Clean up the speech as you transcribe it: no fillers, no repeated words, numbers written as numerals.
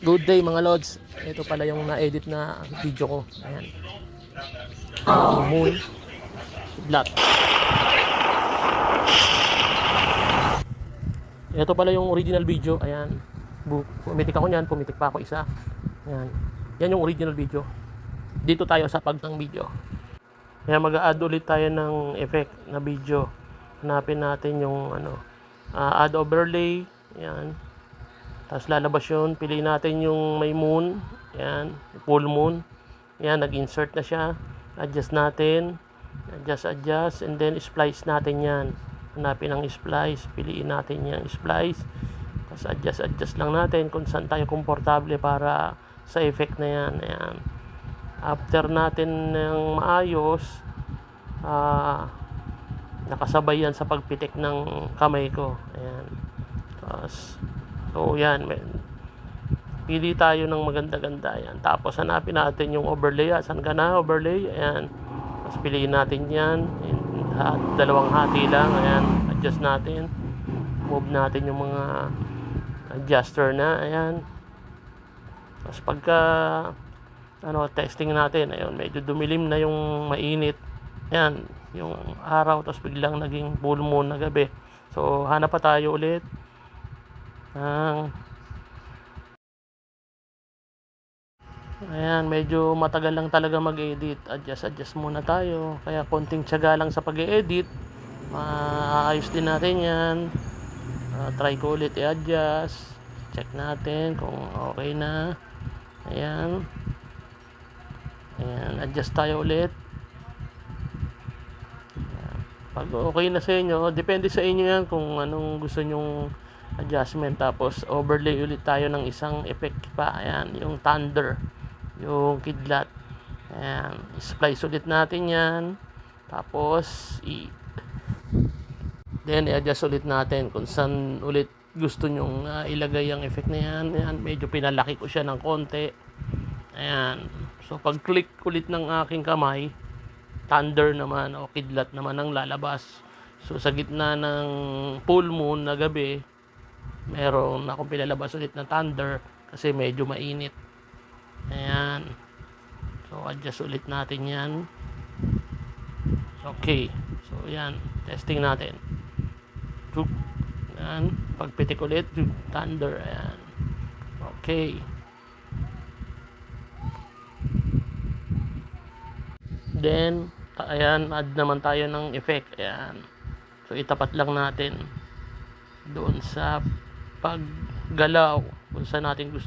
Good day mga lods. Ito pala yung na-edit na video ko. Ayan. Moon Black. Ito pala yung original video. Ayan. Pumitik ako niyan. Pumitik pa ako isa. Ayan. Yan yung original video. Dito tayo sa pagtang video. Kaya mag-add ulit tayo ng effect na video. Hanapin natin yung add overlay. Ayan. Tapos lalabas yun, piliin natin yung may moon, yan, full moon, yan, nag-insert na siya, adjust natin, adjust, and then splice natin yan, hanapin ang splice, piliin natin yung splice, tapos adjust lang natin kung saan tayo komportable para sa effect na yan, ayan. After natin ng maayos, nakasabay yan sa pagpitik ng kamay ko, ayan. Tapos so yan, pili tayo ng maganda-ganda yan. Tapos hanapin natin yung overlay. Saan ka na overlay? Ayan. Tapos piliin natin yan. Dalawang hati lang. Ayan. Adjust natin. Move natin yung mga adjuster na. Ayan. Tapos pagka testing natin, ayun, medyo dumilim na yung mainit. Ayan. Yung araw. Tapos biglang naging full moon na gabi. So hanap pa tayo ulit. Ayan, medyo matagal lang talaga mag-edit. Adjust muna tayo. Kaya konting tiyaga lang sa pag-edit. Maayos din natin yan. Try ko ulit i-adjust. Check natin kung okay na. Ayan. Ayan, adjust tayo ulit. Ayan. Pag okay na sa inyo, depende sa inyo yan kung anong gusto nyong adjustment. Tapos overlay ulit tayo ng isang effect pa. Ayan, yung thunder, yung kidlat. Ayan, splice ulit natin yan. Tapos then i-adjust ulit natin kung saan ulit gusto nyong ilagay ang effect na yan. Ayan, medyo pinalaki ko siya ng konti. Ayan, so pag click ulit ng aking kamay, thunder naman o kidlat naman ang lalabas. So sa gitna ng full moon na gabi, meron akong pinalabas ulit na thunder kasi medyo mainit. Ayan. So adjust ulit natin yan. Okay. So yan, testing natin. Ayan. Pagpitik ulit, thunder. Ayan. Okay. Then ayan, add naman tayo ng effect. Ayan. So itapat lang natin doon sa paggalaw kung saan natin gusto.